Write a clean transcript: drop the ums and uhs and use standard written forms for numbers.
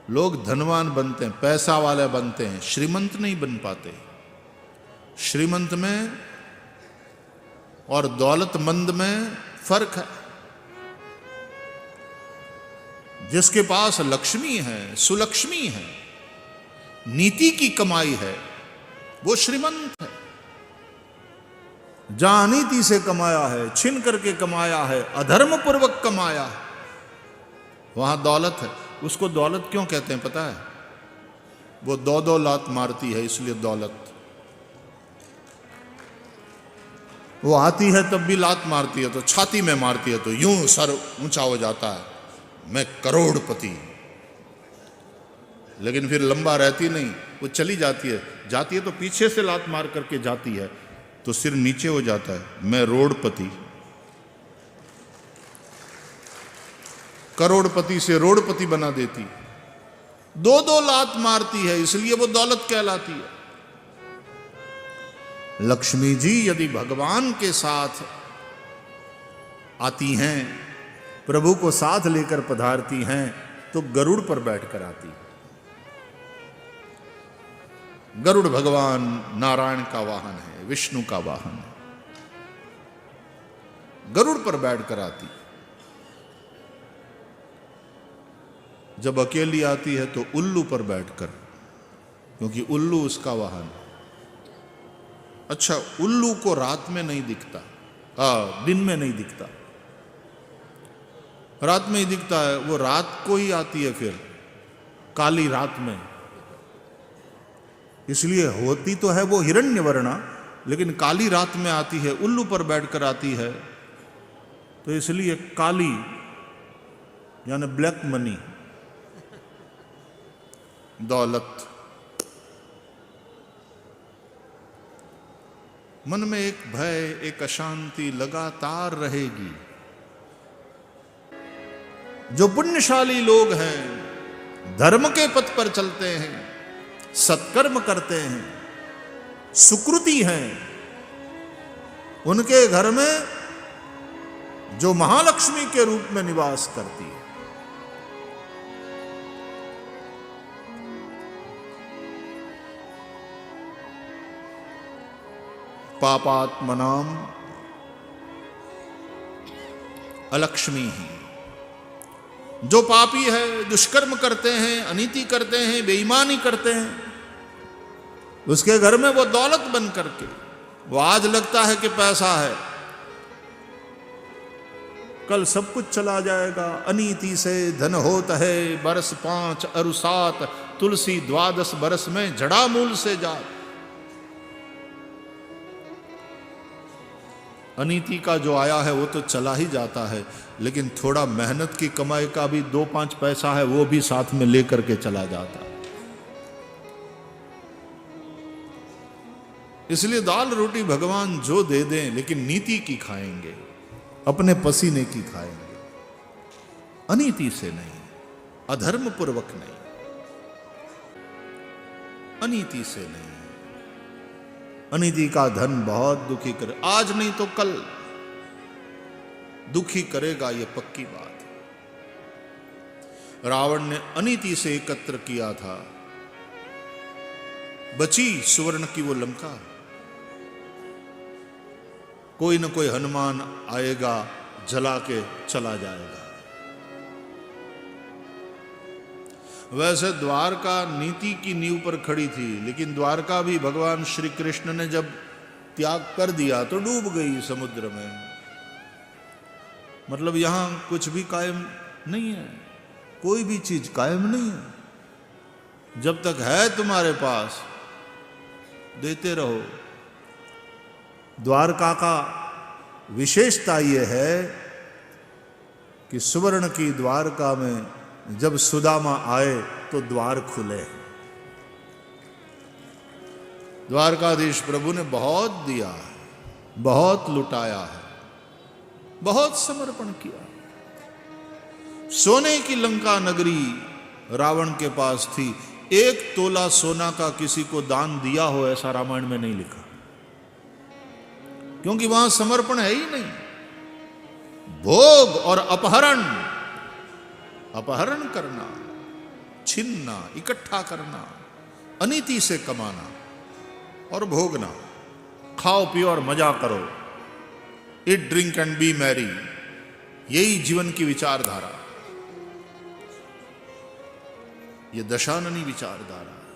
लोग धनवान बनते हैं, पैसा वाले बनते हैं, श्रीमंत नहीं बन पाते। श्रीमंत में और दौलतमंद में फर्क है। जिसके पास लक्ष्मी है, सुलक्ष्मी है, नीति की कमाई है, वो श्रीमंत है। जहां अनीति से कमाया है, छीन करके कमाया है, अधर्म पूर्वक कमाया है, वहां दौलत है। उसको दौलत क्यों कहते हैं पता है? वो दो दो लात मारती है, इसलिए दौलत। वो आती है तब भी लात मारती है, तो छाती में मारती है तो यूं सर ऊंचा हो जाता है, मैं करोड़पति। लेकिन फिर लंबा रहती नहीं, वो चली जाती है तो पीछे से लात मार करके जाती है तो सिर नीचे हो जाता है, मैं रोड़पति। करोड़पति से रोड़पति बना देती। दो दो लात मारती है, इसलिए वो दौलत कहलाती है। लक्ष्मी जी यदि भगवान के साथ आती हैं, प्रभु को साथ लेकर पधारती हैं, तो गरुड़ पर बैठकर आती। गरुड़ भगवान नारायण का वाहन है, विष्णु का वाहन है। गरुड़ पर बैठकर आती। जब अकेली आती है तो उल्लू पर बैठकर, क्योंकि उल्लू उसका वाहन है। अच्छा, उल्लू को रात में नहीं दिखता, दिन में नहीं दिखता, रात में ही दिखता है। वो रात को ही आती है, फिर काली रात में। इसलिए होती तो है वो हिरण्यवर्णा, लेकिन काली रात में आती है, उल्लू पर बैठकर आती है, तो इसलिए काली यानी ब्लैक मनी, दौलत। मन में एक भय, एक अशांति लगातार रहेगी। जो पुण्यशाली लोग हैं, धर्म के पथ पर चलते हैं, सत्कर्म करते हैं, सुकृति हैं, उनके घर में जो महालक्ष्मी के रूप में निवास करती है। पापात्मनाम अलक्ष्मी ही। जो पापी है, दुष्कर्म करते हैं, अनीति करते हैं, बेईमानी करते हैं, उसके घर में वो दौलत बन करके, वो आज लगता है कि पैसा है, कल सब कुछ चला जाएगा। अनीति से धन होता है बरस 5 अरु 7, तुलसी 12 बरस में जड़ा मूल से जात। अनीति का जो आया है वो तो चला ही जाता है, लेकिन थोड़ा मेहनत की कमाई का भी 2-5 पैसा है, वो भी साथ में लेकर के चला जाता है। इसलिए दाल रोटी भगवान जो दे दें, लेकिन नीति की खाएंगे, अपने पसीने की खाएंगे, अनीति से नहीं, अधर्म पूर्वक नहीं, अनीति से नहीं। अनीति का धन बहुत दुखी करे, आज नहीं तो कल दुखी करेगा, ये पक्की बात है। रावण ने अनीति से एकत्र किया था, बची सुवर्ण की वो लंका। कोई न कोई हनुमान आएगा, जला के चला जाएगा। वैसे द्वारका नीति की नींव पर खड़ी थी, लेकिन द्वारका भी भगवान श्री कृष्ण ने जब त्याग कर दिया तो डूब गई समुद्र में। मतलब यहां कुछ भी कायम नहीं है, कोई भी चीज कायम नहीं है। जब तक है तुम्हारे पास देते रहो। द्वारका का विशेषता यह है कि सुवर्ण की द्वारका में जब सुदामा आए तो द्वार खुले। द्वारकाधीश प्रभु ने बहुत दिया है, बहुत लुटाया है, बहुत समर्पण किया। सोने की लंका नगरी रावण के पास थी, 1 तोला सोना का किसी को दान दिया हो ऐसा रामायण में नहीं लिखा, क्योंकि वहां समर्पण है ही नहीं। भोग और अपहरण करना, छीनना, इकट्ठा करना, अनीति से कमाना और भोगना। खाओ पियो और मजा करो, eat drink and B Mary, यही जीवन की विचारधारा, ये दशाननी विचारधारा है।